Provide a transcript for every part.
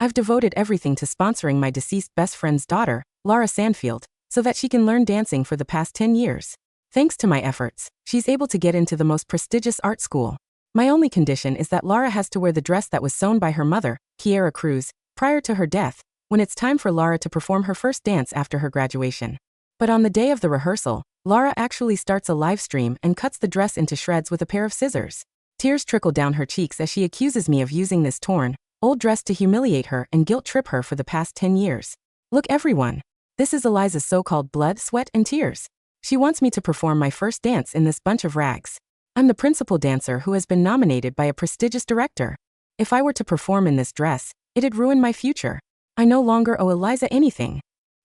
I've devoted everything to sponsoring my deceased best friend's daughter, Lara Sandfield, so that she can learn dancing for the past 10 years. Thanks to my efforts, she's able to get into the most prestigious art school. My only condition is that Lara has to wear the dress that was sewn by her mother, Kiara Cruz, prior to her death, when it's time for Lara to perform her first dance after her graduation. But on the day of the rehearsal, Lara actually starts a live stream and cuts the dress into shreds with a pair of scissors. Tears trickle down her cheeks as she accuses me of using this torn, old dress to humiliate her and guilt-trip her for the past 10 years. Look everyone. This is Eliza's so-called blood, sweat, and tears. She wants me to perform my first dance in this bunch of rags. I'm the principal dancer who has been nominated by a prestigious director. If I were to perform in this dress, it'd ruin my future. I no longer owe Eliza anything.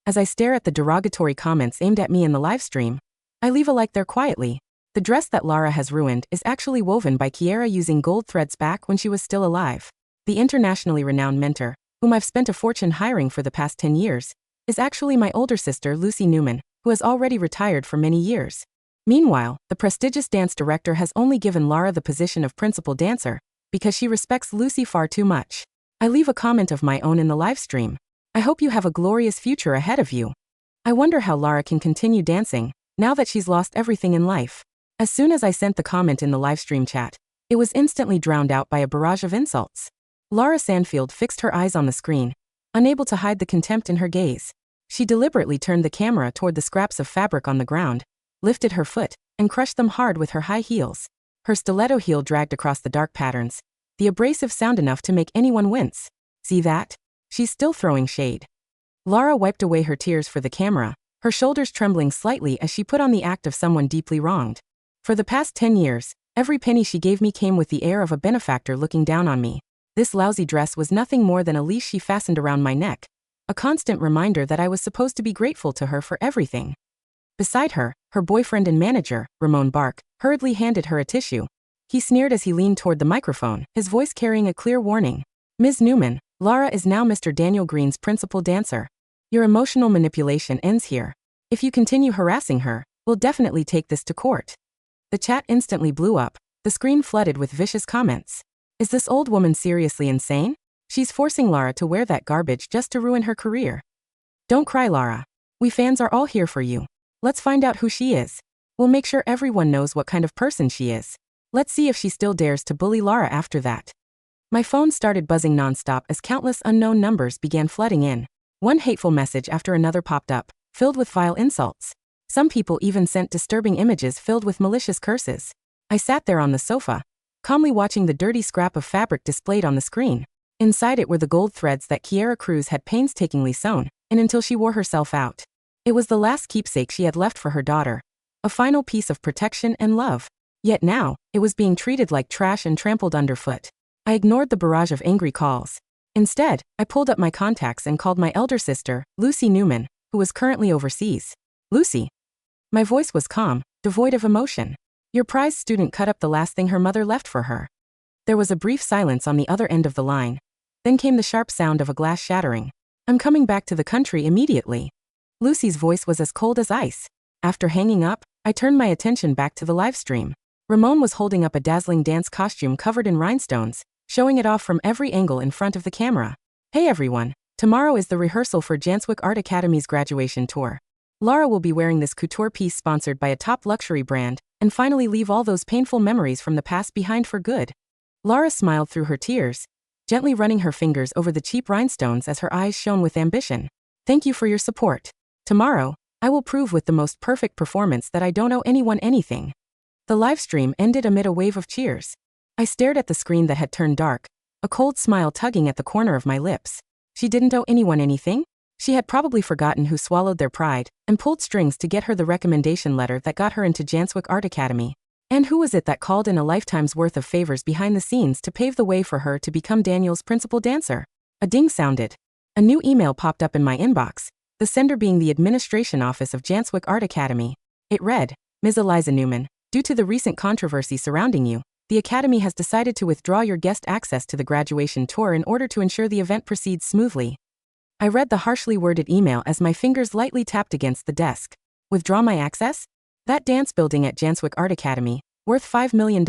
As I stare at the derogatory comments aimed at me in the live stream, I leave a like there quietly. The dress that Lara has ruined is actually woven by Kiara using gold threads back when she was still alive. The internationally renowned mentor, whom I've spent a fortune hiring for the past 10 years, is actually my older sister Lucy Newman, who has already retired for many years. Meanwhile, the prestigious dance director has only given Lara the position of principal dancer because she respects Lucy far too much. I leave a comment of my own in the live stream. I hope you have a glorious future ahead of you. I wonder how Lara can continue dancing now that she's lost everything in life. As soon as I sent the comment in the live stream chat, it was instantly drowned out by a barrage of insults. Lara Sandfield fixed her eyes on the screen, unable to hide the contempt in her gaze. She deliberately turned the camera toward the scraps of fabric on the ground, lifted her foot, and crushed them hard with her high heels. Her stiletto heel dragged across the dark patterns, the abrasive sound enough to make anyone wince. See that? She's still throwing shade. Lara wiped away her tears for the camera, her shoulders trembling slightly as she put on the act of someone deeply wronged. For the past 10 years, every penny she gave me came with the air of a benefactor looking down on me. This lousy dress was nothing more than a leash she fastened around my neck, a constant reminder that I was supposed to be grateful to her for everything. Beside her, her boyfriend and manager, Ramon Bark, hurriedly handed her a tissue. He sneered as he leaned toward the microphone, his voice carrying a clear warning. Ms. Newman, Lara is now Mr. Daniel Green's principal dancer. Your emotional manipulation ends here. If you continue harassing her, we'll definitely take this to court. The chat instantly blew up, the screen flooded with vicious comments. Is this old woman seriously insane? She's forcing Lara to wear that garbage just to ruin her career. Don't cry, Lara. We fans are all here for you. Let's find out who she is. We'll make sure everyone knows what kind of person she is. Let's see if she still dares to bully Lara after that. My phone started buzzing nonstop as countless unknown numbers began flooding in. One hateful message after another popped up, filled with vile insults. Some people even sent disturbing images filled with malicious curses. I sat there on the sofa, calmly watching the dirty scrap of fabric displayed on the screen. Inside it were the gold threads that Kiara Cruz had painstakingly sewn, and until she wore herself out. It was the last keepsake she had left for her daughter, a final piece of protection and love. Yet now, it was being treated like trash and trampled underfoot. I ignored the barrage of angry calls. Instead, I pulled up my contacts and called my elder sister, Lucy Newman, who was currently overseas. Lucy. My voice was calm, devoid of emotion. Your prized student cut up the last thing her mother left for her. There was a brief silence on the other end of the line. Then came the sharp sound of a glass shattering. I'm coming back to the country immediately. Lucy's voice was as cold as ice. After hanging up, I turned my attention back to the live stream. Ramon was holding up a dazzling dance costume covered in rhinestones, showing it off from every angle in front of the camera. Hey everyone, tomorrow is the rehearsal for Janswick Art Academy's graduation tour. Lara will be wearing this couture piece sponsored by a top luxury brand, and finally leave all those painful memories from the past behind for good. Lara smiled through her tears, gently running her fingers over the cheap rhinestones as her eyes shone with ambition. Thank you for your support. Tomorrow, I will prove with the most perfect performance that I don't owe anyone anything. The live stream ended amid a wave of cheers. I stared at the screen that had turned dark, a cold smile tugging at the corner of my lips. She didn't owe anyone anything? She had probably forgotten who swallowed their pride and pulled strings to get her the recommendation letter that got her into Janswick Art Academy. And who was it that called in a lifetime's worth of favors behind the scenes to pave the way for her to become Daniel's principal dancer? A ding sounded. A new email popped up in my inbox, the sender being the administration office of Janswick Art Academy. It read, Ms. Eliza Newman, due to the recent controversy surrounding you, the Academy has decided to withdraw your guest access to the graduation tour in order to ensure the event proceeds smoothly. I read the harshly worded email as my fingers lightly tapped against the desk. Withdraw my access? That dance building at Janswick Art Academy, worth $5 million,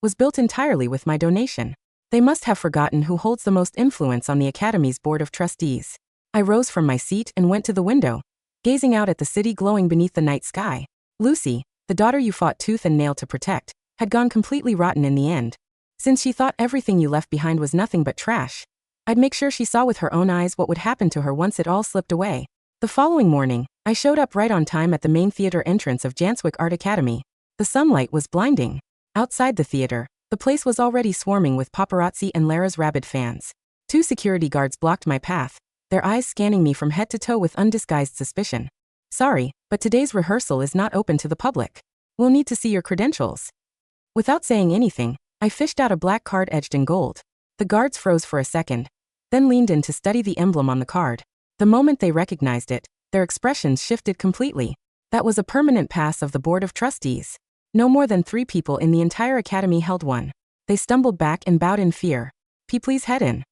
was built entirely with my donation. They must have forgotten who holds the most influence on the Academy's Board of Trustees. I rose from my seat and went to the window, gazing out at the city glowing beneath the night sky. Lucy, the daughter you fought tooth and nail to protect, had gone completely rotten in the end. Since she thought everything you left behind was nothing but trash, I'd make sure she saw with her own eyes what would happen to her once it all slipped away. The following morning, I showed up right on time at the main theater entrance of Janswick Art Academy. The sunlight was blinding. Outside the theater, the place was already swarming with paparazzi and Lara's rabid fans. 2 security guards blocked my path, their eyes scanning me from head to toe with undisguised suspicion. Sorry, but today's rehearsal is not open to the public. We'll need to see your credentials. Without saying anything, I fished out a black card edged in gold. The guards froze for a second, then leaned in to study the emblem on the card. The moment they recognized it, their expressions shifted completely. That was a permanent pass of the Board of Trustees. No more than 3 people in the entire academy held one. They stumbled back and bowed in fear. Please head in.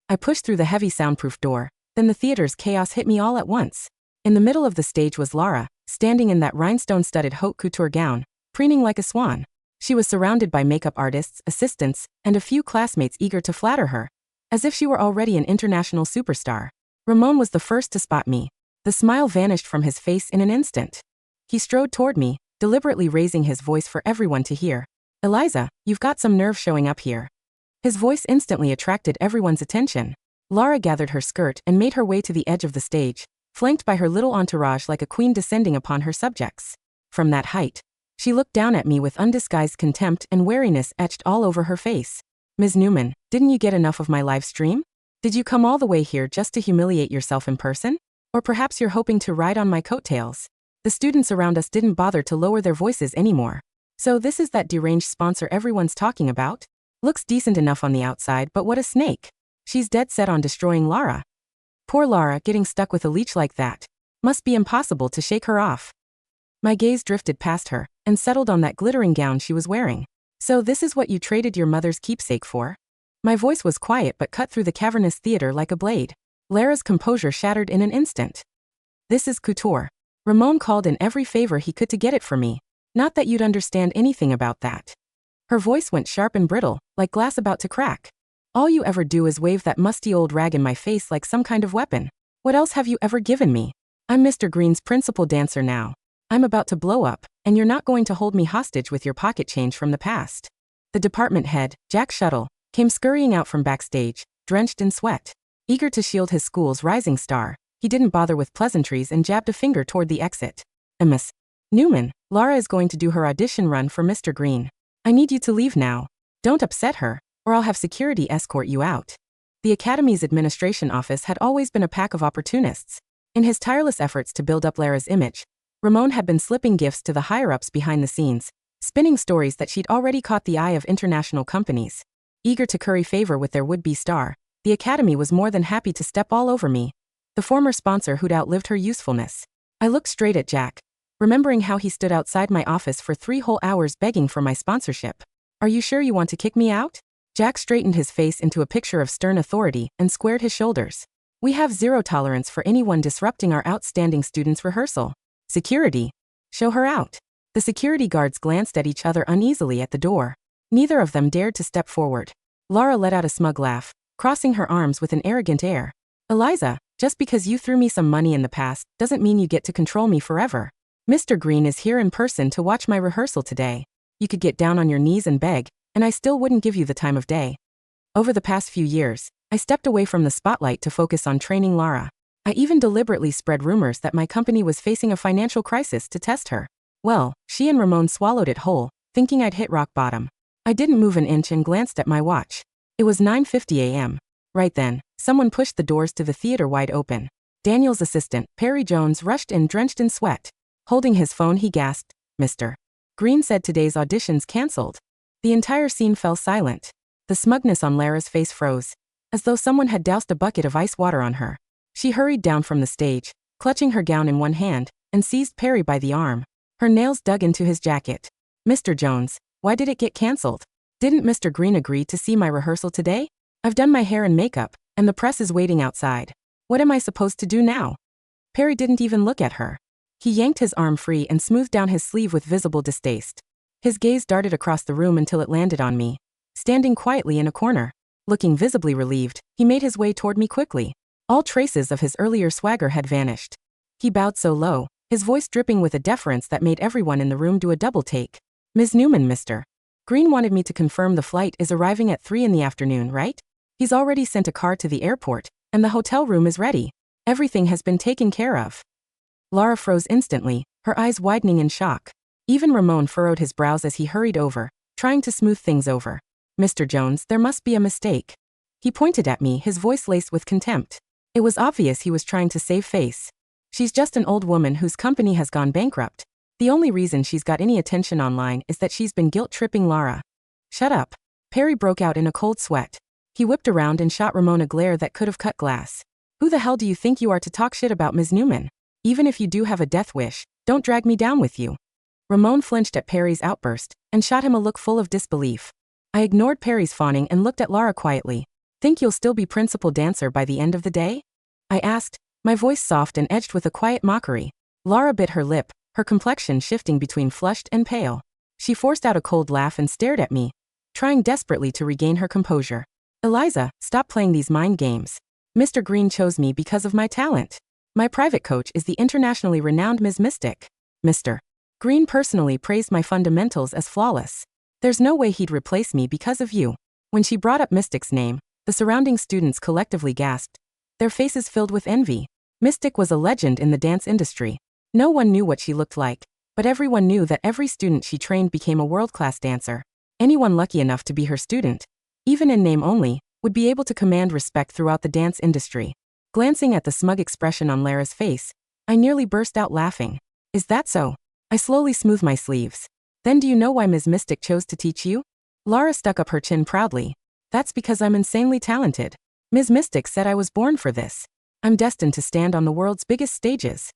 I pushed through the heavy soundproof door, then the theater's chaos hit me all at once. In the middle of the stage was Lara, standing in that rhinestone-studded haute couture gown, preening like a swan. She was surrounded by makeup artists, assistants, and a few classmates eager to flatter her, as if she were already an international superstar. Ramon was the first to spot me. The smile vanished from his face in an instant. He strode toward me, deliberately raising his voice for everyone to hear. Eliza, you've got some nerve showing up here. His voice instantly attracted everyone's attention. Lara gathered her skirt and made her way to the edge of the stage, flanked by her little entourage like a queen descending upon her subjects. From that height, she looked down at me with undisguised contempt and wariness etched all over her face. Ms. Newman, didn't you get enough of my live stream? Did you come all the way here just to humiliate yourself in person? Or perhaps you're hoping to ride on my coattails? The students around us didn't bother to lower their voices anymore. So this is that deranged sponsor everyone's talking about? Looks decent enough on the outside, but what a snake. She's dead set on destroying Lara. Poor Lara, getting stuck with a leech like that. Must be impossible to shake her off. My gaze drifted past her and settled on that glittering gown she was wearing. So this is what you traded your mother's keepsake for? My voice was quiet but cut through the cavernous theater like a blade. Lara's composure shattered in an instant. This is couture. Ramon called in every favor he could to get it for me. Not that you'd understand anything about that. Her voice went sharp and brittle, like glass about to crack. All you ever do is wave that musty old rag in my face like some kind of weapon. What else have you ever given me? I'm Mr. Green's principal dancer now. I'm about to blow up, and you're not going to hold me hostage with your pocket change from the past. The department head, Jack Shuttle, came scurrying out from backstage, drenched in sweat. Eager to shield his school's rising star, he didn't bother with pleasantries and jabbed a finger toward the exit. Miss Newman, Lara is going to do her audition run for Mr. Green. I need you to leave now. Don't upset her, or I'll have security escort you out. The Academy's administration office had always been a pack of opportunists. In his tireless efforts to build up Lara's image, Ramon had been slipping gifts to the higher-ups behind the scenes, spinning stories that she'd already caught the eye of international companies. Eager to curry favor with their would-be star, the Academy was more than happy to step all over me, the former sponsor who'd outlived her usefulness. I looked straight at Jack, remembering how he stood outside my office for 3 whole hours begging for my sponsorship. Are you sure you want to kick me out? Jack straightened his face into a picture of stern authority and squared his shoulders. We have zero tolerance for anyone disrupting our outstanding students' rehearsal. Security. Show her out. The security guards glanced at each other uneasily at the door. Neither of them dared to step forward. Lara let out a smug laugh, crossing her arms with an arrogant air. Eliza, just because you threw me some money in the past doesn't mean you get to control me forever. Mr. Green is here in person to watch my rehearsal today. You could get down on your knees and beg, and I still wouldn't give you the time of day. Over the past few years, I stepped away from the spotlight to focus on training Lara. I even deliberately spread rumors that my company was facing a financial crisis to test her. Well, she and Ramon swallowed it whole, thinking I'd hit rock bottom. I didn't move an inch and glanced at my watch. It was 9:50 a.m. Right then, someone pushed the doors to the theater wide open. Daniel's assistant, Perry Jones, rushed in drenched in sweat. Holding his phone, he gasped, "Mr. Green said today's audition's cancelled." The entire scene fell silent. The smugness on Lara's face froze, as though someone had doused a bucket of ice water on her. She hurried down from the stage, clutching her gown in one hand, and seized Perry by the arm. Her nails dug into his jacket. "Mr. Jones, why did it get cancelled? Didn't Mr. Green agree to see my rehearsal today? I've done my hair and makeup, and the press is waiting outside. What am I supposed to do now?" Perry didn't even look at her. He yanked his arm free and smoothed down his sleeve with visible distaste. His gaze darted across the room until it landed on me, standing quietly in a corner. Looking visibly relieved, he made his way toward me quickly. All traces of his earlier swagger had vanished. He bowed so low, his voice dripping with a deference that made everyone in the room do a double take. Ms. Newman, Mr. Green wanted me to confirm the flight is arriving at 3 in the afternoon, right? He's already sent a car to the airport, and the hotel room is ready. Everything has been taken care of. Lara froze instantly, her eyes widening in shock. Even Ramon furrowed his brows as he hurried over, trying to smooth things over. Mr. Jones, there must be a mistake. He pointed at me, his voice laced with contempt. It was obvious he was trying to save face. She's just an old woman whose company has gone bankrupt. The only reason she's got any attention online is that she's been guilt-tripping Lara. Shut up. Perry broke out in a cold sweat. He whipped around and shot Ramon a glare that could have cut glass. Who the hell do you think you are to talk shit about Ms. Newman? Even if you do have a death wish, don't drag me down with you. Ramon flinched at Perry's outburst and shot him a look full of disbelief. I ignored Perry's fawning and looked at Lara quietly. Think you'll still be principal dancer by the end of the day? I asked, my voice soft and edged with a quiet mockery. Lara bit her lip, her complexion shifting between flushed and pale. She forced out a cold laugh and stared at me, trying desperately to regain her composure. Eliza, stop playing these mind games. Mr. Green chose me because of my talent. My private coach is the internationally renowned Ms. Mystic. Mr. Green personally praised my fundamentals as flawless. There's no way he'd replace me because of you. When she brought up Mystic's name, the surrounding students collectively gasped, their faces filled with envy. Mystic was a legend in the dance industry. No one knew what she looked like, but everyone knew that every student she trained became a world-class dancer. Anyone lucky enough to be her student, even in name only, would be able to command respect throughout the dance industry. Glancing at the smug expression on Lara's face, I nearly burst out laughing. Is that so? I slowly smoothed my sleeves. Then do you know why Ms. Mystic chose to teach you? Lara stuck up her chin proudly. That's because I'm insanely talented. Ms. Mystic said I was born for this. I'm destined to stand on the world's biggest stages.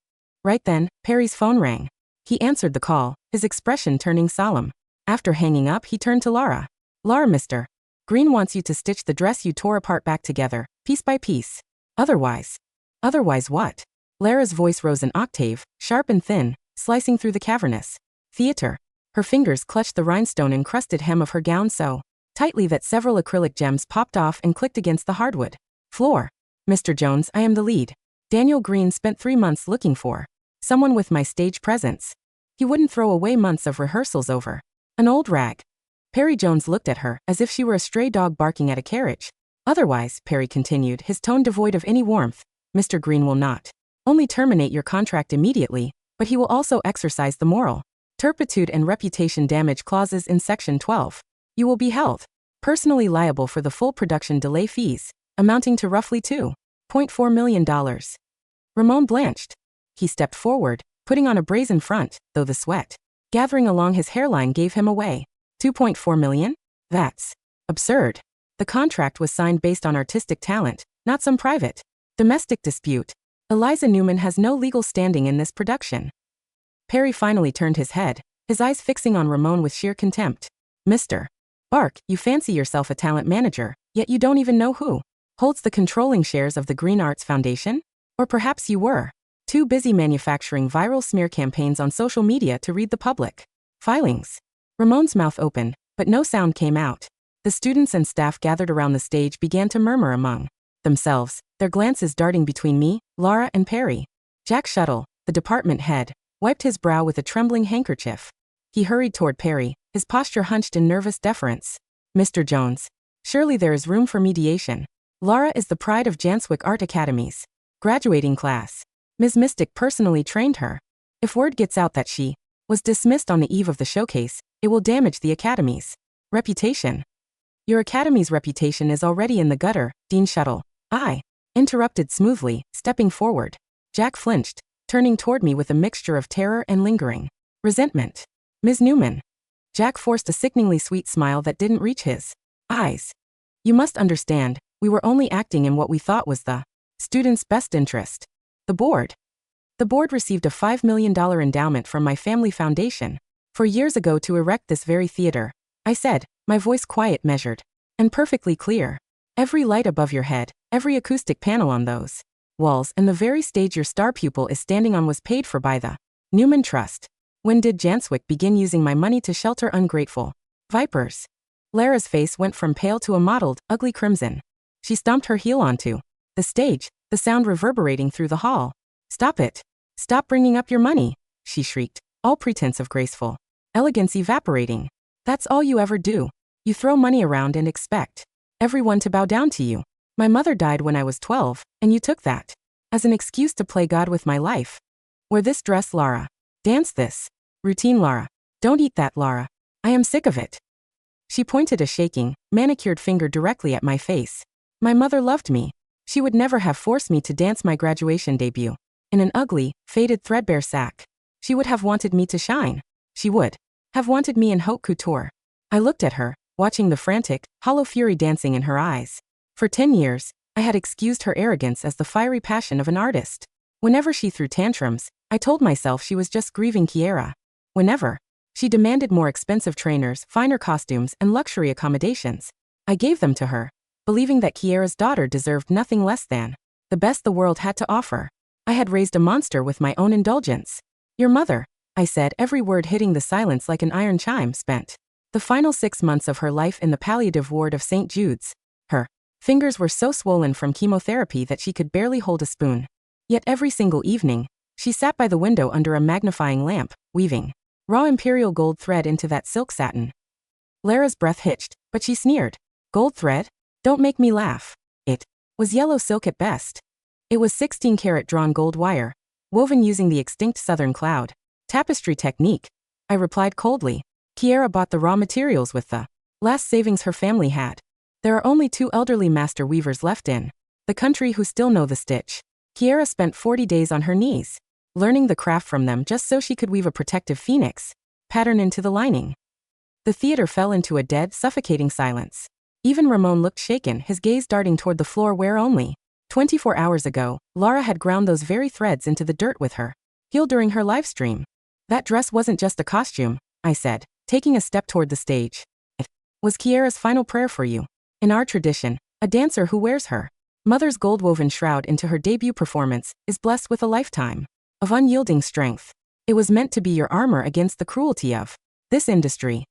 Right then, Perry's phone rang. He answered the call, his expression turning solemn. After hanging up, he turned to Lara. Lara, Mr. Green wants you to stitch the dress you tore apart back together, piece by piece. Otherwise. Otherwise what? Lara's voice rose an octave, sharp and thin, slicing through the cavernous theater. Her fingers clutched the rhinestone-encrusted hem of her gown so tightly that several acrylic gems popped off and clicked against the hardwood floor. Mr. Jones, I am the lead. Daniel Green spent 3 months looking for someone with my stage presence. He wouldn't throw away months of rehearsals over an old rag. Perry Jones looked at her as if she were a stray dog barking at a carriage. Otherwise, Perry continued, his tone devoid of any warmth, Mr. Green will not only terminate your contract immediately, but he will also exercise the moral turpitude and reputation damage clauses in Section 12. You will be held personally liable for the full production delay fees, amounting to roughly $2.4 million. Ramon blanched. He stepped forward, putting on a brazen front, though the sweat gathering along his hairline gave him away. $2.4 million? That's absurd. The contract was signed based on artistic talent, not some private domestic dispute. Eliza Newman has no legal standing in this production. Perry finally turned his head, his eyes fixing on Ramon with sheer contempt. Mr. Bark, you fancy yourself a talent manager, yet you don't even know who holds the controlling shares of the Green Arts Foundation? Or perhaps you were too busy manufacturing viral smear campaigns on social media to read the public filings. Ramon's mouth opened, but no sound came out. The students and staff gathered around the stage began to murmur among themselves, their glances darting between me, Lara, and Perry. Jack Shuttle, the department head, wiped his brow with a trembling handkerchief. He hurried toward Perry, his posture hunched in nervous deference. Mr. Jones, surely there is room for mediation. Lara is the pride of Janswick Art Academy's graduating class. Ms. Mystic personally trained her. If word gets out that she was dismissed on the eve of the showcase, it will damage the academy's reputation. Your academy's reputation is already in the gutter, Dean Shuttle. I interrupted smoothly, stepping forward. Jack flinched, turning toward me with a mixture of terror and lingering resentment. Ms. Newman. Jack forced a sickeningly sweet smile that didn't reach his eyes. You must understand, we were only acting in what we thought was the students' best interest. The board received a $5 million endowment from my family foundation 4 years ago to erect this very theater, I said, my voice quiet, measured, and perfectly clear. Every light above your head, every acoustic panel on those walls, and the very stage your star pupil is standing on was paid for by the Newman Trust. When did Janswick begin using my money to shelter ungrateful vipers? Lara's face went from pale to a mottled, ugly crimson. She stomped her heel onto the stage, the sound reverberating through the hall. "Stop it. Stop bringing up your money," she shrieked, all pretense of graceful elegance evaporating. "That's all you ever do. You throw money around and expect everyone to bow down to you. My mother died when I was 12, and you took that as an excuse to play God with my life. Wear this dress, Lara. Dance this routine, Lara. Don't eat that, Lara. I am sick of it." She pointed a shaking, manicured finger directly at my face. My mother loved me. She would never have forced me to dance my graduation debut in an ugly, faded threadbare sack. She would have wanted me to shine. She would have wanted me in haute couture. I looked at her, watching the frantic, hollow fury dancing in her eyes. For 10 years, I had excused her arrogance as the fiery passion of an artist. Whenever she threw tantrums, I told myself she was just grieving Kiara. Whenever she demanded more expensive trainers, finer costumes, and luxury accommodations, I gave them to her, believing that Kiara's daughter deserved nothing less than the best the world had to offer. I had raised a monster with my own indulgence. Your mother, I said, every word hitting the silence like an iron chime, spent the final 6 months of her life in the palliative ward of St. Jude's. Her fingers were so swollen from chemotherapy that she could barely hold a spoon. Yet every single evening, she sat by the window under a magnifying lamp, weaving raw imperial gold thread into that silk satin. Lara's breath hitched, but she sneered. "Gold thread? Don't make me laugh." It was yellow silk at best. It was 16-karat drawn gold wire, woven using the extinct southern cloud tapestry technique. I replied coldly. Kiara bought the raw materials with the last savings her family had. There are only 2 elderly master weavers left in the country who still know the stitch. Kiara spent 40 days on her knees, learning the craft from them just so she could weave a protective phoenix pattern into the lining. The theater fell into a dead, suffocating silence. Even Ramon looked shaken, his gaze darting toward the floor where only 24 hours ago, Lara had ground those very threads into the dirt with her heel during her livestream. "That dress wasn't just a costume," I said, taking a step toward the stage. "It was Kiara's final prayer for you. In our tradition, a dancer who wears her mother's gold-woven shroud into her debut performance is blessed with a lifetime of unyielding strength. It was meant to be your armor against the cruelty of this industry."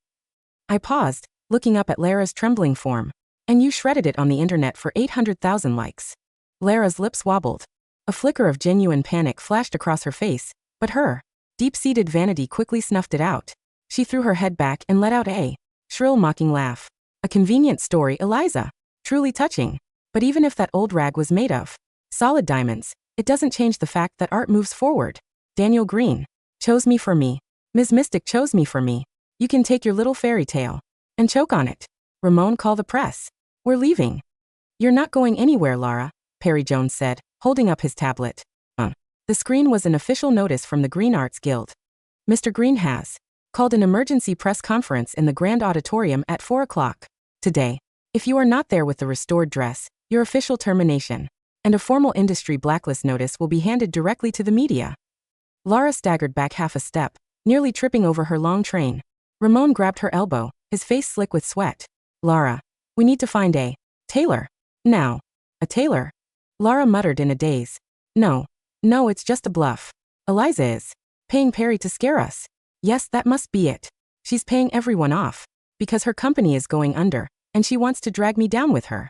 I paused, looking up at Lara's trembling form. "And you shredded it on the internet for 800,000 likes." Lara's lips wobbled. A flicker of genuine panic flashed across her face, but her deep-seated vanity quickly snuffed it out. She threw her head back and let out a shrill, mocking laugh. "A convenient story, Eliza. Truly touching. But even if that old rag was made of solid diamonds, it doesn't change the fact that art moves forward. Daniel Green chose me for me. Ms. Mystic chose me for me. You can take your little fairy tale and choke on it. Ramon, call the press. We're leaving." "You're not going anywhere, Lara," Perry Jones said, holding up his tablet. The screen was an official notice from the Green Arts Guild. "Mr. Green has called an emergency press conference in the Grand Auditorium at 4 o'clock today. If you are not there with the restored dress, your official termination and a formal industry blacklist notice will be handed directly to the media." Lara staggered back half a step, nearly tripping over her long train. Ramon grabbed her elbow, his face slick with sweat. "Lara, we need to find a tailor. Now." "A tailor?" Lara muttered in a daze. No, it's just a bluff. Eliza is paying Perry to scare us." "Yes, that must be it. She's paying everyone off because her company is going under, and she wants to drag me down with her."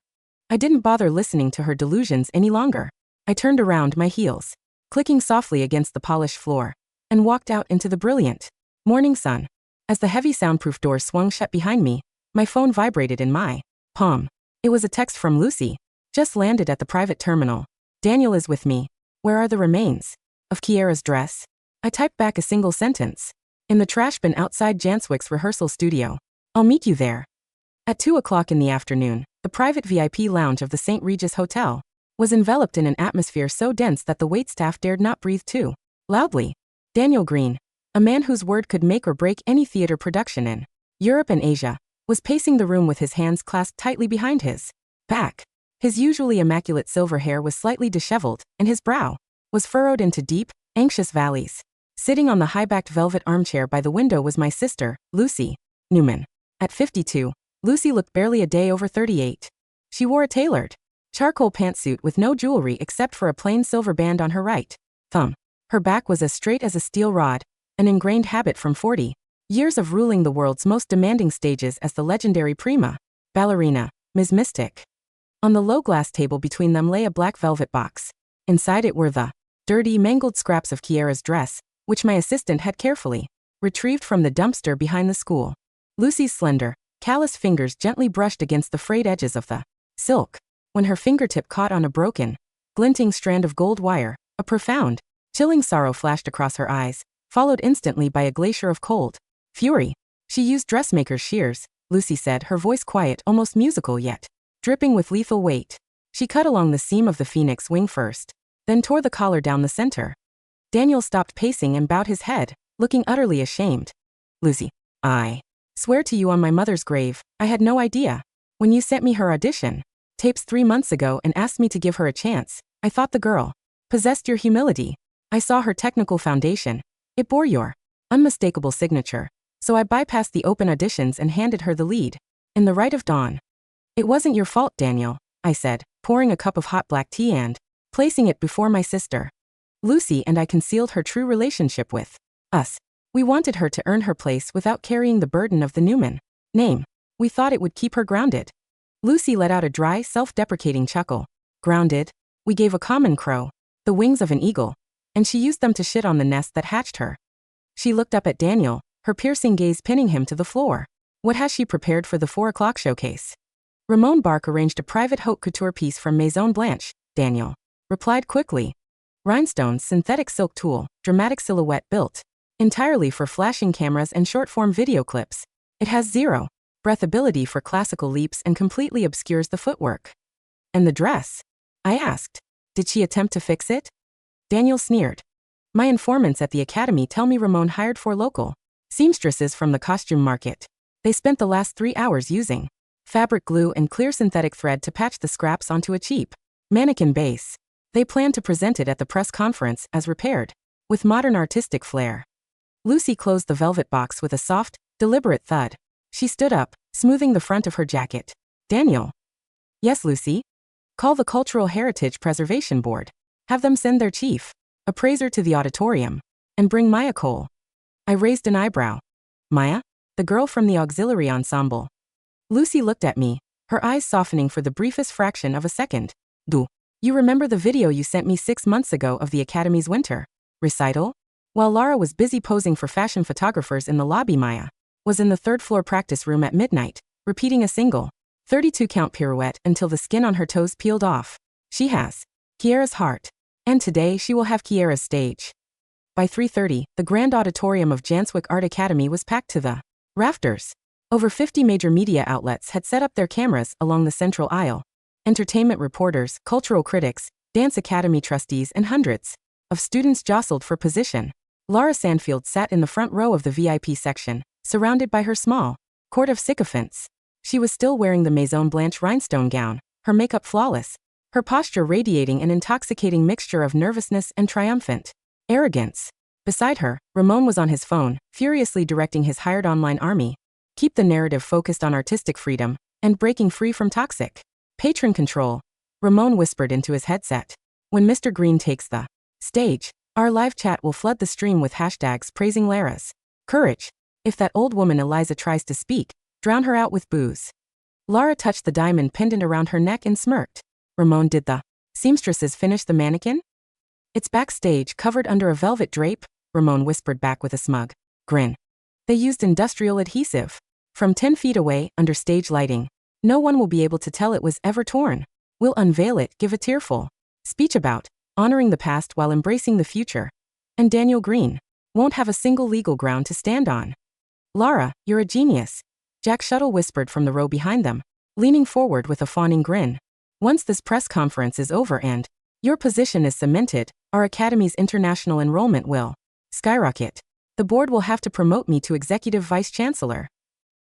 I didn't bother listening to her delusions any longer. I turned around, my heels clicking softly against the polished floor, and walked out into the brilliant morning sun. As the heavy soundproof door swung shut behind me, my phone vibrated in my palm. It was a text from Lucy. "Just landed at the private terminal. Daniel is with me. Where are the remains of Kiara's dress?" I typed back a single sentence. "In the trash bin outside Janswick's rehearsal studio. I'll meet you there." At 2 o'clock in the afternoon, the private VIP lounge of the St. Regis Hotel was enveloped in an atmosphere so dense that the waitstaff dared not breathe too loudly. Daniel Green, a man whose word could make or break any theater production in Europe and Asia, was pacing the room with his hands clasped tightly behind his back. His usually immaculate silver hair was slightly disheveled, and his brow was furrowed into deep, anxious valleys. Sitting on the high-backed velvet armchair by the window was my sister, Lucy Newman. At 52, Lucy looked barely a day over 38. She wore a tailored charcoal pantsuit with no jewelry except for a plain silver band on her right thumb. Her back was as straight as a steel rod, an ingrained habit from 40 Years of ruling the world's most demanding stages as the legendary prima ballerina, Ms. Mystic. On the low glass table between them lay a black velvet box. Inside it were the dirty, mangled scraps of Kiara's dress, which my assistant had carefully retrieved from the dumpster behind the school. Lucy's slender, calloused fingers gently brushed against the frayed edges of the silk. When her fingertip caught on a broken, glinting strand of gold wire, a profound, chilling sorrow flashed across her eyes, followed instantly by a glacier of cold fury. She used dressmaker's shears, Lucy said, her voice quiet, almost musical yet dripping with lethal weight. She cut along the seam of the phoenix wing first, then tore the collar down the center. Daniel stopped pacing and bowed his head, looking utterly ashamed. Lucy, I swear to you on my mother's grave, I had no idea. When you sent me her audition tapes 3 months ago and asked me to give her a chance, I thought the girl possessed your humility. I saw her technical foundation. It bore your unmistakable signature, so I bypassed the open auditions and handed her the lead. In the Rite of Dawn. It wasn't your fault, Daniel, I said, pouring a cup of hot black tea and placing it before my sister. Lucy and I concealed her true relationship with us. We wanted her to earn her place without carrying the burden of the Newman name. We thought it would keep her grounded. Lucy let out a dry, self-deprecating chuckle. Grounded? We gave a common crow the wings of an eagle, and she used them to shit on the nest that hatched her. She looked up at Daniel, her piercing gaze pinning him to the floor. What has she prepared for the 4 o'clock showcase? Ramon Bark arranged a private haute couture piece from Maison Blanche, Daniel replied quickly. Rhinestones, synthetic silk tulle, dramatic silhouette built entirely for flashing cameras and short-form video clips. It has zero breathability for classical leaps and completely obscures the footwork. And the dress? I asked. Did she attempt to fix it? Daniel sneered. My informants at the academy tell me Ramon hired 4 local seamstresses from the costume market. They spent the last 3 hours using fabric glue and clear synthetic thread to patch the scraps onto a cheap mannequin base. They plan to present it at the press conference as repaired, with modern artistic flair. Lucy closed the velvet box with a soft, deliberate thud. She stood up, smoothing the front of her jacket. Daniel. Yes, Lucy? Call the Cultural Heritage Preservation Board. Have them send their chief appraiser to the auditorium. And bring Maya Cole. I raised an eyebrow. Maya? The girl from the auxiliary ensemble. Lucy looked at me, her eyes softening for the briefest fraction of a second. Do you remember the video you sent me 6 months ago of the Academy's winter recital? While Lara was busy posing for fashion photographers in the lobby, Maya was in the 3rd floor practice room at midnight, repeating a single 32-count pirouette until the skin on her toes peeled off. She has Kiara's heart. And today she will have Kiara's stage. By 3:30, the grand auditorium of Janswick Art Academy was packed to the rafters. Over 50 major media outlets had set up their cameras along the central aisle. Entertainment reporters, cultural critics, dance academy trustees, and hundreds of students jostled for position. Lara Sandfield sat in the front row of the VIP section, surrounded by her small court of sycophants. She was still wearing the Maison Blanche rhinestone gown, her makeup flawless, her posture radiating an intoxicating mixture of nervousness and triumphant arrogance. Beside her, Ramon was on his phone, furiously directing his hired online army. Keep the narrative focused on artistic freedom and breaking free from toxic patron control, Ramon whispered into his headset. When Mr. Green takes the stage, our live chat will flood the stream with hashtags praising Lara's courage. If that old woman Eliza tries to speak, drown her out with booze. Lara touched the diamond pendant around her neck and smirked. Ramon, did the seamstresses finish the mannequin? It's backstage, covered under a velvet drape, Ramon whispered back with a smug grin. They used industrial adhesive. From 10 feet away, under stage lighting. No one will be able to tell it was ever torn. We'll unveil it, give a tearful speech about honoring the past while embracing the future. And Daniel Green won't have a single legal ground to stand on. Lara, you're a genius, Jack Shuttle whispered from the row behind them, leaning forward with a fawning grin. Once this press conference is over and your position is cemented, our academy's international enrollment will skyrocket. The board will have to promote me to executive vice chancellor.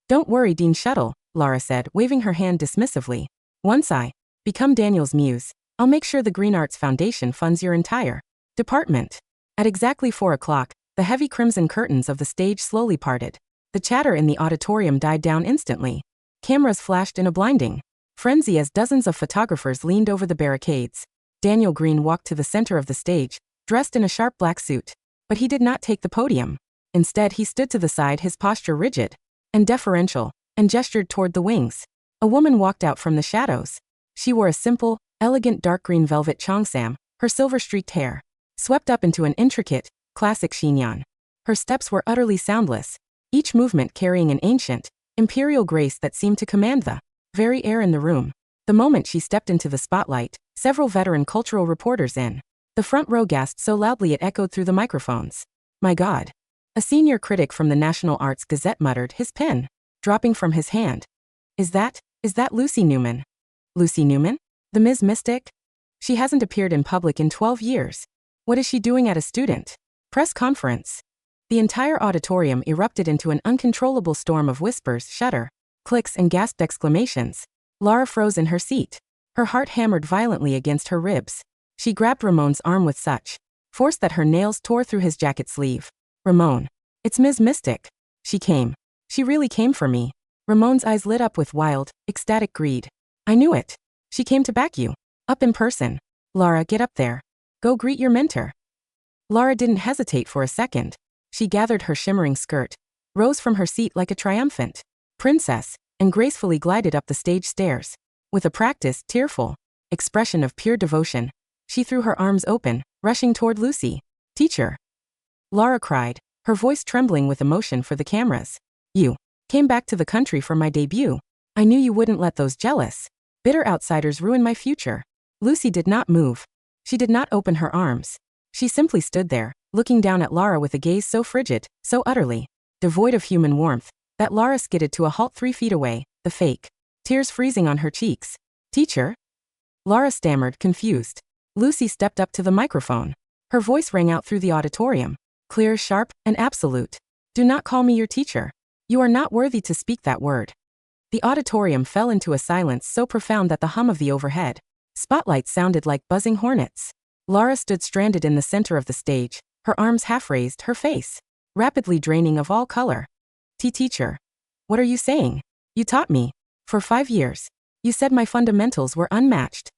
Don't worry, Dean Shuttle, Lara said, waving her hand dismissively. Once I become Daniel's muse, I'll make sure the Green Arts Foundation funds your entire department. At exactly 4 o'clock, the heavy crimson curtains of the stage slowly parted. The chatter in the auditorium died down instantly. Cameras flashed in a blinding frenzy as dozens of photographers leaned over the barricades. Daniel Green walked to the center of the stage, dressed in a sharp black suit. But he did not take the podium. Instead, he stood to the side, his posture rigid and deferential, and gestured toward the wings. A woman walked out from the shadows. She wore a simple, elegant dark green velvet cheongsam, her silver-streaked hair swept up into an intricate, classic chignon. Her steps were utterly soundless, each movement carrying an ancient, imperial grace that seemed to command the very air in the room. The moment she stepped into the spotlight, several veteran cultural reporters in the front row gasped so loudly it echoed through the microphones. "My God." A senior critic from the National Arts Gazette muttered, his pen dropping from his hand. Is that Lucy Newman?" "Lucy Newman? The Ms. Mystic? She hasn't appeared in public in 12 years. What is she doing at a student press conference?" The entire auditorium erupted into an uncontrollable storm of whispers, shudder, clicks, and gasped exclamations. Lara froze in her seat. Her heart hammered violently against her ribs. She grabbed Ramon's arm with such force that her nails tore through his jacket sleeve. "Ramon. It's Ms. Mystic. She came. She really came for me." Ramon's eyes lit up with wild, ecstatic greed. "I knew it. She came to back you. Up in person. Lara, get up there. Go greet your mentor." Lara didn't hesitate for a second. She gathered her shimmering skirt, rose from her seat like a triumphant princess, and gracefully glided up the stage stairs. With a practiced, tearful expression of pure devotion, she threw her arms open, rushing toward Lucy. "Teacher!" Lara cried, her voice trembling with emotion for the cameras. "You came back to the country for my debut. I knew you wouldn't let those jealous, bitter outsiders ruin my future." Lucy did not move. She did not open her arms. She simply stood there, looking down at Lara with a gaze so frigid, so utterly devoid of human warmth, that Lara skidded to a halt 3 feet away, the fake tears freezing on her cheeks. "Teacher?" Lara stammered, confused. Lucy stepped up to the microphone. Her voice rang out through the auditorium, clear, sharp, and absolute. "Do not call me your teacher. You are not worthy to speak that word." The auditorium fell into a silence so profound that the hum of the overhead spotlights sounded like buzzing hornets. Lara stood stranded in the center of the stage, her arms half raised, her face rapidly draining of all color. Teacher. What are you saying? You taught me. For 5 years. You said my fundamentals were unmatched.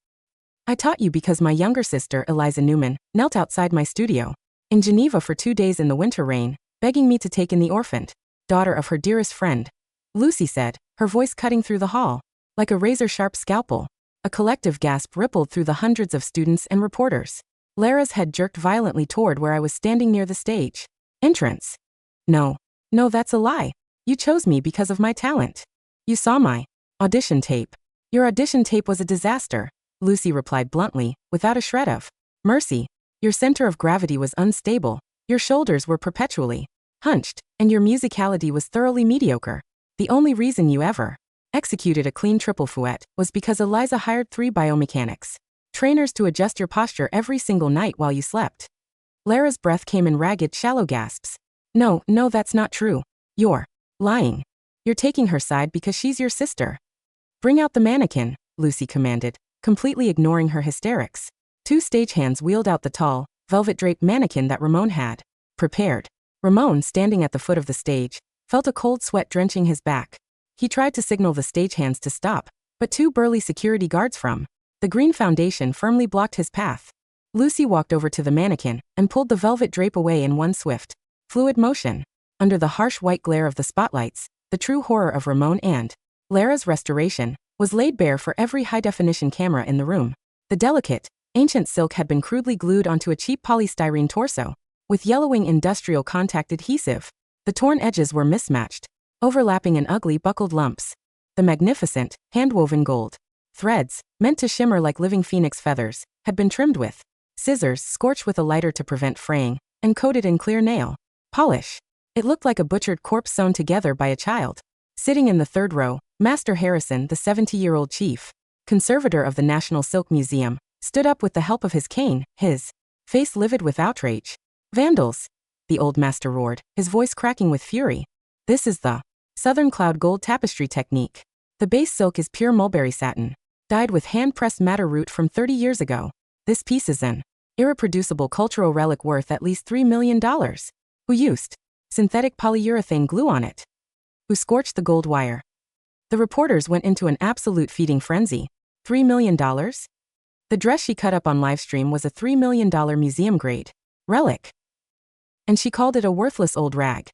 I taught you because my younger sister, Eliza Newman, knelt outside my studio in Geneva for 2 days in the winter rain, begging me to take in the orphaned daughter of her dearest friend. Lucy said, her voice cutting through the hall like a razor-sharp scalpel. A collective gasp rippled through the hundreds of students and reporters. Lara's head jerked violently toward where I was standing near the stage entrance. No, that's a lie. You chose me because of my talent. You saw my audition tape. Your audition tape was a disaster, Lucy replied bluntly, without a shred of mercy. Your center of gravity was unstable, your shoulders were perpetually hunched, and your musicality was thoroughly mediocre. The only reason you ever executed a clean triple fouette was because Eliza hired 3 biomechanics trainers to adjust your posture every single night while you slept. Lara's breath came in ragged, shallow gasps. No, that's not true. You're lying. You're taking her side because she's your sister. Bring out the mannequin, Lucy commanded, completely ignoring her hysterics. 2 stagehands wheeled out the tall, velvet-draped mannequin that Ramon had prepared. Ramon, standing at the foot of the stage, felt a cold sweat drenching his back. He tried to signal the stagehands to stop, but 2 burly security guards from the Green Foundation firmly blocked his path. Lucy walked over to the mannequin and pulled the velvet drape away in one swift, fluid motion. Under the harsh white glare of the spotlights, the true horror of Ramon and Lara's restoration was laid bare for every high-definition camera in the room. The delicate, ancient silk had been crudely glued onto a cheap polystyrene torso, with yellowing industrial contact adhesive. The torn edges were mismatched, overlapping in ugly buckled lumps. The magnificent, hand-woven gold threads, meant to shimmer like living phoenix feathers, had been trimmed with scissors, scorched with a lighter to prevent fraying, and coated in clear nail polish. It looked like a butchered corpse sewn together by a child. Sitting in the 3rd row, Master Harrison, the 70-year-old chief conservator of the National Silk Museum, stood up with the help of his cane, his face livid with outrage. "Vandals!" the old master roared, his voice cracking with fury. "This is the Southern Cloud Gold Tapestry technique. The base silk is pure mulberry satin, dyed with hand-pressed madder root from 30 years ago. This piece is an irreproducible cultural relic worth at least $3 million. Who used synthetic polyurethane glue on it? Who scorched the gold wire?" The reporters went into an absolute feeding frenzy. $3 million? The dress she cut up on livestream was a $3 million museum-grade relic. and she called it a worthless old rag.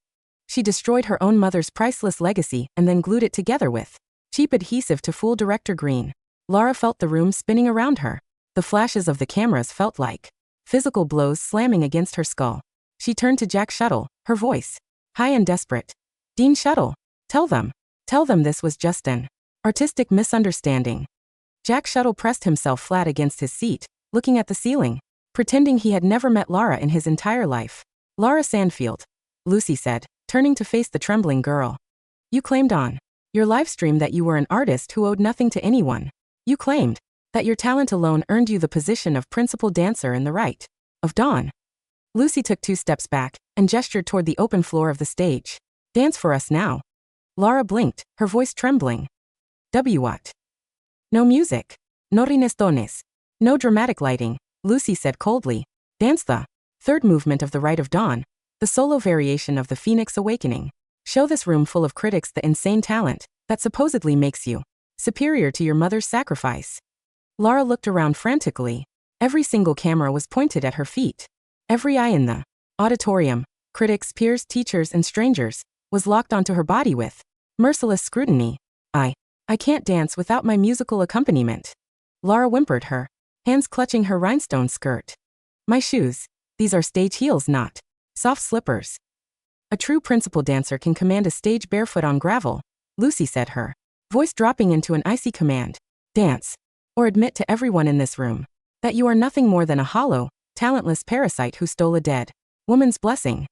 She destroyed her own mother's priceless legacy and then glued it together with cheap adhesive to fool Director Green. Lara felt the room spinning around her. The flashes of the cameras felt like physical blows slamming against her skull. She turned to Jack Shuttle, her voice high and desperate. Dean Shuttle, tell them this was just an artistic misunderstanding. Jack Shuttle pressed himself flat against his seat, looking at the ceiling, pretending he had never met Lara in his entire life. Lara Sandfield, Lucy said, turning to face the trembling girl. You claimed on your livestream that you were an artist who owed nothing to anyone. You claimed that your talent alone earned you the position of principal dancer in the right of dawn. Lucy took 2 steps back and gestured toward the open floor of the stage. Dance for us now. Lara blinked, her voice trembling. What? No music. No rinestones. No dramatic lighting, Lucy said coldly. Dance the third movement of the Rite of Dawn, the solo variation of the Phoenix Awakening. Show this room full of critics the insane talent that supposedly makes you superior to your mother's sacrifice. Lara looked around frantically. Every single camera was pointed at her feet. Every eye in the auditorium, critics, peers, teachers, and strangers, was locked onto her body with merciless scrutiny. I can't dance without my musical accompaniment. Lara whimpered, her hands clutching her rhinestone skirt. My shoes. These are stage heels, not soft slippers. A true principal dancer can command a stage barefoot on gravel, Lucy said, her voice dropping into an icy command. Dance. Or admit to everyone in this room that you are nothing more than a hollow, talentless parasite who stole a dead woman's blessing.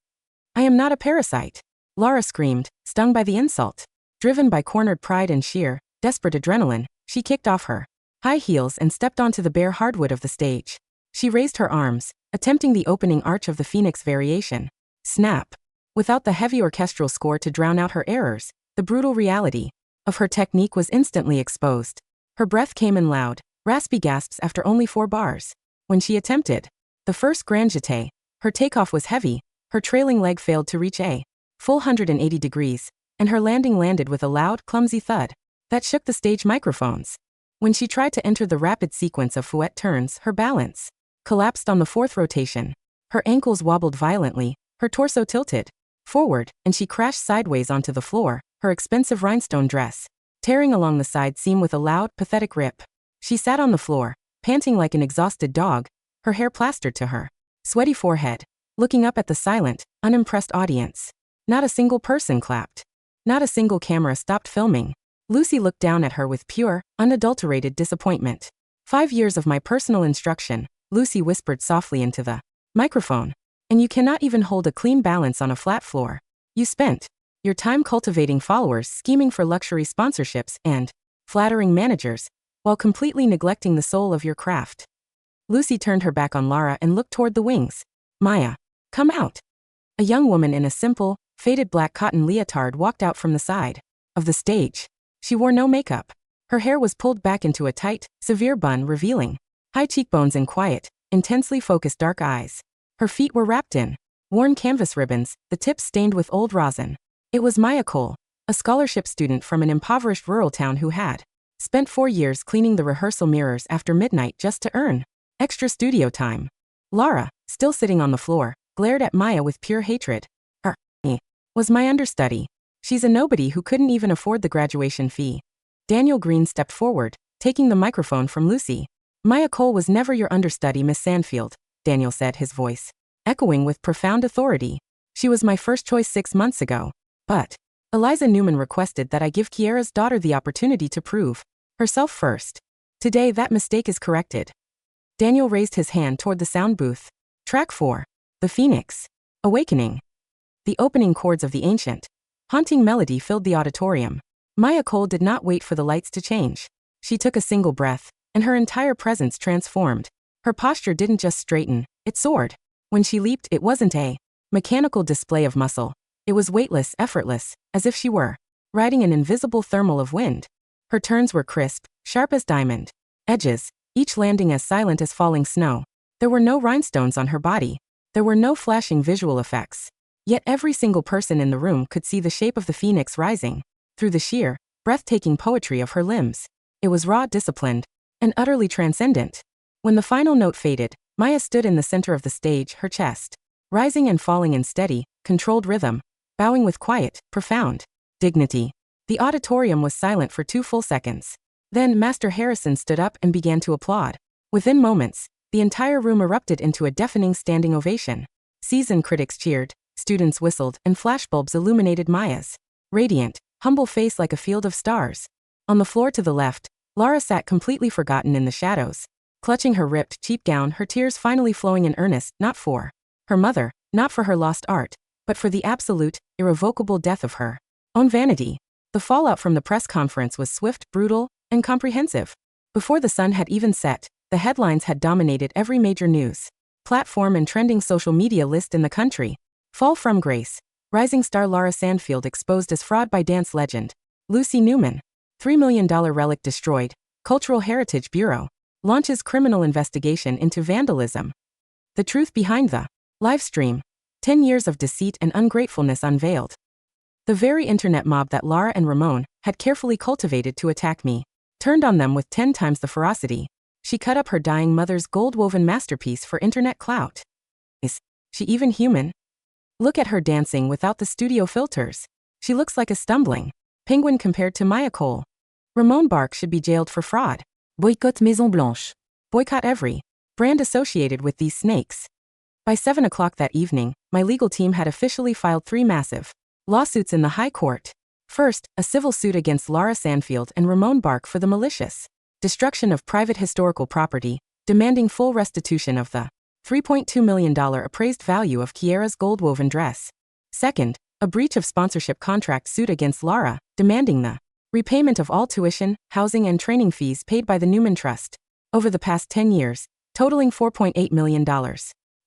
I am not a parasite, Lara screamed, stung by the insult. Driven by cornered pride and sheer, desperate adrenaline, she kicked off her high heels and stepped onto the bare hardwood of the stage. She raised her arms, attempting the opening arch of the Phoenix variation. Snap. Without the heavy orchestral score to drown out her errors, the brutal reality of her technique was instantly exposed. Her breath came in loud, raspy gasps after only 4 bars. When she attempted the first grand jeté, her takeoff was heavy, her trailing leg failed to reach a full 180 degrees, and her landing landed with a loud, clumsy thud that shook the stage microphones. When she tried to enter the rapid sequence of fouette turns, her balance collapsed on the 4th rotation. Her ankles wobbled violently, her torso tilted forward, and she crashed sideways onto the floor, her expensive rhinestone dress tearing along the side seam with a loud, pathetic rip. She sat on the floor, panting like an exhausted dog, her hair plastered to her sweaty forehead, looking up at the silent, unimpressed audience. Not a single person clapped. Not a single camera stopped filming. Lucy looked down at her with pure, unadulterated disappointment. 5 years of my personal instruction, Lucy whispered softly into the microphone. And you cannot even hold a clean balance on a flat floor. You spent your time cultivating followers, scheming for luxury sponsorships, and flattering managers, while completely neglecting the soul of your craft. Lucy turned her back on Lara and looked toward the wings. Maya, come out. A young woman in a simple, faded black cotton leotard walked out from the side of the stage. She wore no makeup. Her hair was pulled back into a tight, severe bun, revealing high cheekbones and quiet, intensely focused dark eyes. Her feet were wrapped in worn canvas ribbons, the tips stained with old rosin. It was Maya Cole, a scholarship student from an impoverished rural town who had spent 4 years cleaning the rehearsal mirrors after midnight just to earn extra studio time. Lara, still sitting on the floor, glared at Maya with pure hatred. Was my understudy. She's a nobody who couldn't even afford the graduation fee. Daniel Green stepped forward, taking the microphone from Lucy. Maya Cole was never your understudy, Miss Sandfield, Daniel said, his voice echoing with profound authority. She was my first choice 6 months ago. But Eliza Newman requested that I give Kiara's daughter the opportunity to prove herself first. Today that mistake is corrected. Daniel raised his hand toward the sound booth. Track 4. The Phoenix Awakening. The opening chords of the ancient, haunting melody filled the auditorium. Maya Cole did not wait for the lights to change. She took a single breath, and her entire presence transformed. Her posture didn't just straighten, it soared. When she leaped, it wasn't a mechanical display of muscle. It was weightless, effortless, as if she were riding an invisible thermal of wind. Her turns were crisp, sharp as diamond edges, each landing as silent as falling snow. There were no rhinestones on her body. There were no flashing visual effects. Yet every single person in the room could see the shape of the phoenix rising through the sheer, breathtaking poetry of her limbs. It was raw, disciplined, and utterly transcendent. When the final note faded, Maya stood in the center of the stage, her chest rising and falling in steady, controlled rhythm, bowing with quiet, profound dignity. The auditorium was silent for 2 full seconds. Then Master Harrison stood up and began to applaud. Within moments, the entire room erupted into a deafening standing ovation. Seasoned critics cheered, students whistled, and flashbulbs illuminated Maya's radiant, humble face like a field of stars. On the floor to the left, Lara sat completely forgotten in the shadows, clutching her ripped, cheap gown, her tears finally flowing in earnest, not for her mother, not for her lost art, but for the absolute, irrevocable death of her own vanity. The fallout from the press conference was swift, brutal, and comprehensive. Before the sun had even set, the headlines had dominated every major news platform and trending social media list in the country. Fall from grace. Rising star Lara Sandfield exposed as fraud by dance legend Lucy Newman. $3 million relic destroyed. Cultural Heritage Bureau launches criminal investigation into vandalism. The truth behind the livestream. 10 years of deceit and ungratefulness unveiled. The very internet mob that Lara and Ramon had carefully cultivated to attack me turned on them with 10 times the ferocity. She cut up her dying mother's gold-woven masterpiece for internet clout. Is she even human? Look at her dancing without the studio filters. She looks like a stumbling penguin compared to Maya Cole. Ramon Bark should be jailed for fraud. Boycott Maison Blanche. Boycott every brand associated with these snakes. By 7 o'clock that evening, my legal team had officially filed 3 massive lawsuits in the High Court. First, a civil suit against Lara Sandfield and Ramon Bark for the malicious destruction of private historical property, demanding full restitution of the $3.2 million appraised value of Kiara's gold-woven dress. Second, a breach of sponsorship contract suit against Lara, demanding the repayment of all tuition, housing and training fees paid by the Newman Trust over the past 10 years, totaling $4.8 million.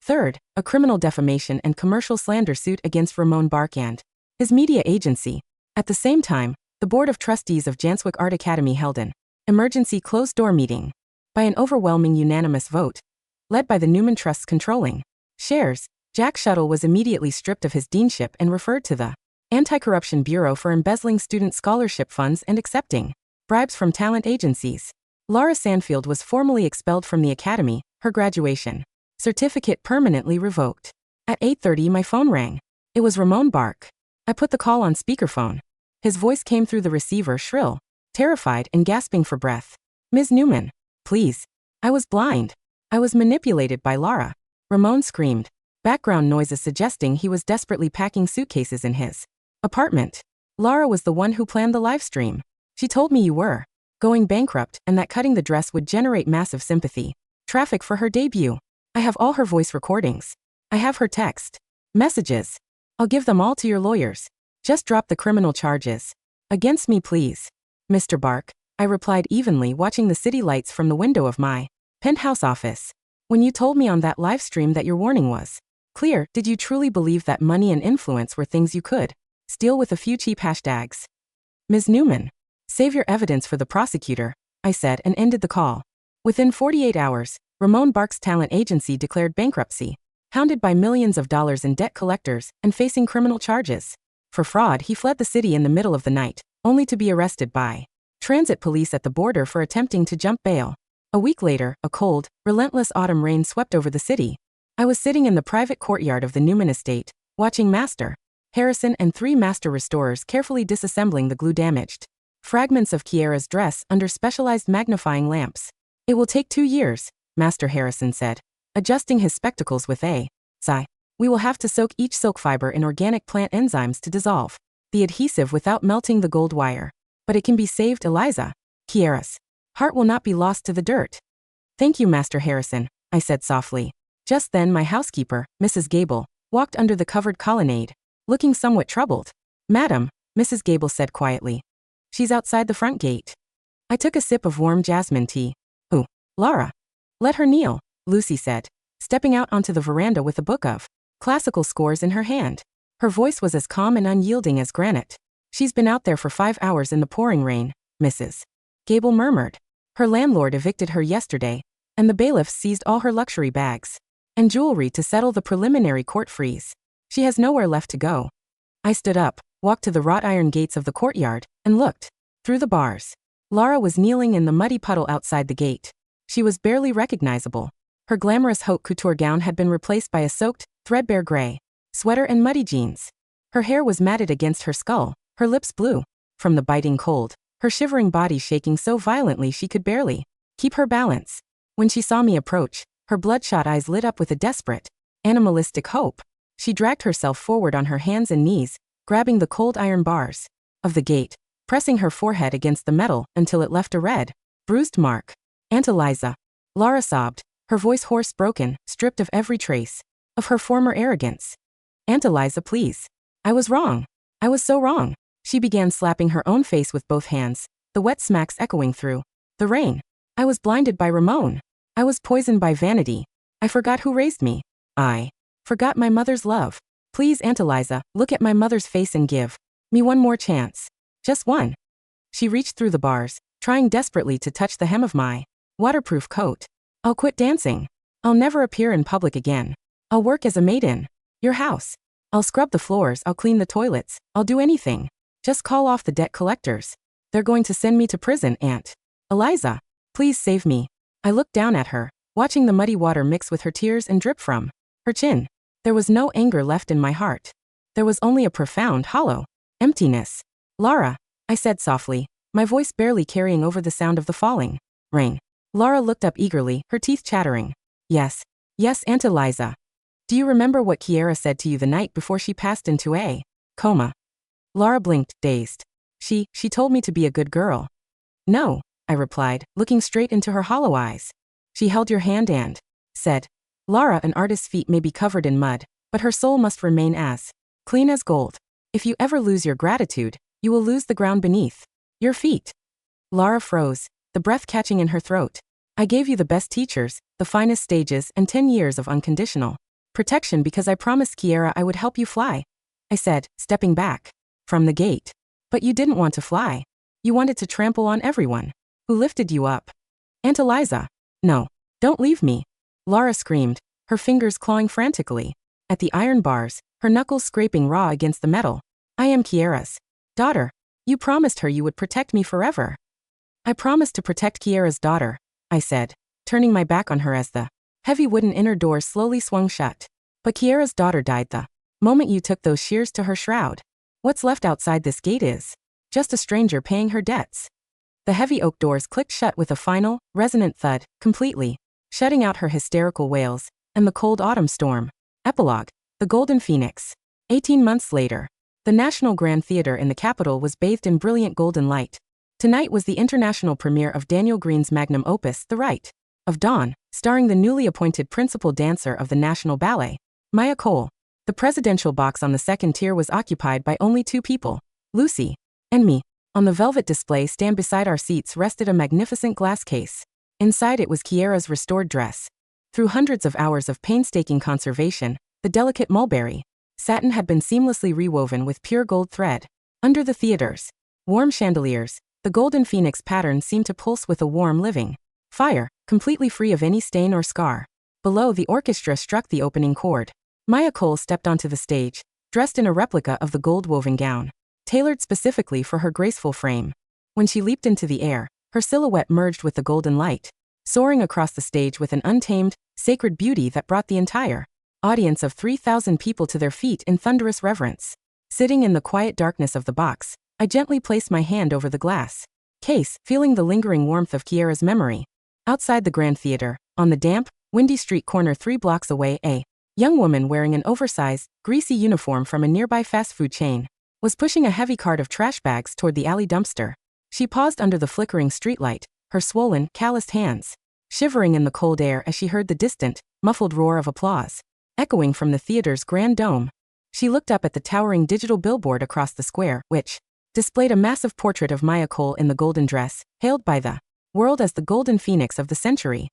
Third, a criminal defamation and commercial slander suit against Ramon Bark and his media agency. At the same time, the Board of Trustees of Janswick Art Academy held an emergency closed-door meeting. By an overwhelming unanimous vote, led by the Newman Trust's controlling shares, Jack Shuttle was immediately stripped of his deanship and referred to the Anti-Corruption Bureau for embezzling student scholarship funds and accepting bribes from talent agencies. Lara Sandfield was formally expelled from the academy, her graduation certificate permanently revoked. At 8:30 my phone rang. It was Ramon Bark. I put the call on speakerphone. His voice came through the receiver shrill, terrified and gasping for breath. Ms. Newman, please. I was blind. I was manipulated by Lara. Ramon screamed, background noises suggesting he was desperately packing suitcases in his apartment. Lara was the one who planned the livestream. She told me you were going bankrupt and that cutting the dress would generate massive sympathy traffic for her debut. I have all her voice recordings. I have her text messages. I'll give them all to your lawyers. Just drop the criminal charges against me, please. Mr. Bark, I replied evenly, watching the city lights from the window of my penthouse office. When you told me on that live stream that your warning was clear, did you truly believe that money and influence were things you could steal with a few cheap hashtags? Ms. Newman, save your evidence for the prosecutor, I said and ended the call. Within 48 hours, Ramon Bark's talent agency declared bankruptcy, hounded by millions of dollars in debt collectors and facing criminal charges. For fraud, he fled the city in the middle of the night, only to be arrested by transit police at the border for attempting to jump bail. A week later, a cold, relentless autumn rain swept over the city. I was sitting in the private courtyard of the Newman estate, watching Master Harrison and 3 master restorers carefully disassembling the glue-damaged fragments of Kiara's dress under specialized magnifying lamps. It will take 2 years, Master Harrison said, adjusting his spectacles with a sigh. We will have to soak each silk fiber in organic plant enzymes to dissolve the adhesive without melting the gold wire. But it can be saved, Eliza. Kiara's heart will not be lost to the dirt. Thank you, Master Harrison, I said softly. Just then my housekeeper, Mrs. Gable, walked under the covered colonnade, looking somewhat troubled. Madam, Mrs. Gable said quietly. She's outside the front gate. I took a sip of warm jasmine tea. Oh, Lara. Let her kneel, Lucy said, stepping out onto the veranda with a book of classical scores in her hand. Her voice was as calm and unyielding as granite. She's been out there for 5 hours in the pouring rain, Mrs. Gable murmured. Her landlord evicted her yesterday, and the bailiffs seized all her luxury bags and jewelry to settle the preliminary court freeze. She has nowhere left to go. I stood up, walked to the wrought iron gates of the courtyard, and looked through the bars. Lara was kneeling in the muddy puddle outside the gate. She was barely recognizable. Her glamorous haute couture gown had been replaced by a soaked, threadbare gray sweater and muddy jeans. Her hair was matted against her skull, her lips blue from the biting cold, her shivering body shaking so violently she could barely keep her balance. When she saw me approach, her bloodshot eyes lit up with a desperate, animalistic hope. She dragged herself forward on her hands and knees, grabbing the cold iron bars of the gate, pressing her forehead against the metal until it left a red, bruised mark. "Aunt Eliza," Lara sobbed, her voice hoarse, broken, stripped of every trace of her former arrogance. "Aunt Eliza, please. I was wrong. I was so wrong." She began slapping her own face with both hands, the wet smacks echoing through the rain. "I was blinded by Ramon. I was poisoned by vanity. I forgot who raised me. I forgot my mother's love. Please, Aunt Eliza, look at my mother's face and give me one more chance. Just one." She reached through the bars, trying desperately to touch the hem of my waterproof coat. "I'll quit dancing. I'll never appear in public again. I'll work as a maid in your house. I'll scrub the floors, I'll clean the toilets, I'll do anything. Just call off the debt collectors. They're going to send me to prison, Aunt Eliza. Please save me." I looked down at her, watching the muddy water mix with her tears and drip from her chin. There was no anger left in my heart. There was only a profound, hollow emptiness. "Lara," I said softly, my voice barely carrying over the sound of the falling rain. Lara looked up eagerly, her teeth chattering. Yes, Aunt Eliza. "Do you remember what Kiara said to you the night before she passed into a coma?" Lara blinked, dazed. She told me to be a good girl." "No," I replied, looking straight into her hollow eyes. "She held your hand and said, 'Lara, an artist's feet may be covered in mud, but her soul must remain as clean as gold. If you ever lose your gratitude, you will lose the ground beneath your feet.'" Lara froze, the breath catching in her throat. "I gave you the best teachers, the finest stages, and 10 years of unconditional protection because I promised Kiara I would help you fly," I said, stepping back from the gate. "But you didn't want to fly. You wanted to trample on everyone who lifted you up. Aunt Eliza, no, don't leave me." Lara screamed, her fingers clawing frantically at the iron bars, her knuckles scraping raw against the metal. "I am Kiara's daughter. You promised her you would protect me forever." "I promised to protect Kiara's daughter," I said, turning my back on her as the heavy wooden inner doors slowly swung shut. "But Kiara's daughter died the moment you took those shears to her shroud. What's left outside this gate is just a stranger paying her debts." The heavy oak doors clicked shut with a final, resonant thud, completely shutting out her hysterical wails and the cold autumn storm. Epilogue: The Golden Phoenix. 18 months later. The National Grand Theatre in the capital was bathed in brilliant golden light. Tonight was the international premiere of Daniel Green's magnum opus, The Rite of Dawn, starring the newly appointed principal dancer of the National Ballet, Maya Cole. The presidential box on the second tier was occupied by only 2 people, Lucy and me. On the velvet display stand beside our seats rested a magnificent glass case. Inside it was Kiara's restored dress. Through hundreds of hours of painstaking conservation, the delicate mulberry satin had been seamlessly rewoven with pure gold thread. Under the theater's warm chandeliers, the golden phoenix pattern seemed to pulse with a warm, living fire, completely free of any stain or scar. Below, the orchestra struck the opening chord. Maya Cole stepped onto the stage, dressed in a replica of the gold-woven gown, tailored specifically for her graceful frame. When she leaped into the air, her silhouette merged with the golden light, soaring across the stage with an untamed, sacred beauty that brought the entire audience of 3,000 people to their feet in thunderous reverence. Sitting in the quiet darkness of the box, I gently placed my hand over the glass case, feeling the lingering warmth of Kiara's memory. Outside the Grand Theatre, on the damp, windy street corner 3 blocks away, a young woman wearing an oversized, greasy uniform from a nearby fast food chain was pushing a heavy cart of trash bags toward the alley dumpster. She paused under the flickering streetlight, her swollen, calloused hands shivering in the cold air as she heard the distant, muffled roar of applause echoing from the theater's grand dome. She looked up at the towering digital billboard across the square, which displayed a massive portrait of Maya Cole in the golden dress, hailed by the world as the golden phoenix of the century.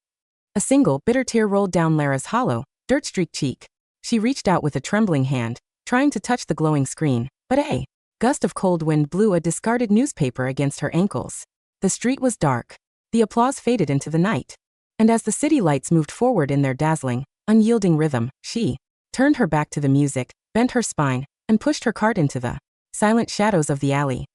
A single, bitter tear rolled down Lara's hollow, dirt-streaked cheek. She reached out with a trembling hand, trying to touch the glowing screen, but a gust of cold wind blew a discarded newspaper against her ankles. The street was dark. The applause faded into the night. And as the city lights moved forward in their dazzling, unyielding rhythm, she turned her back to the music, bent her spine, and pushed her cart into the silent shadows of the alley.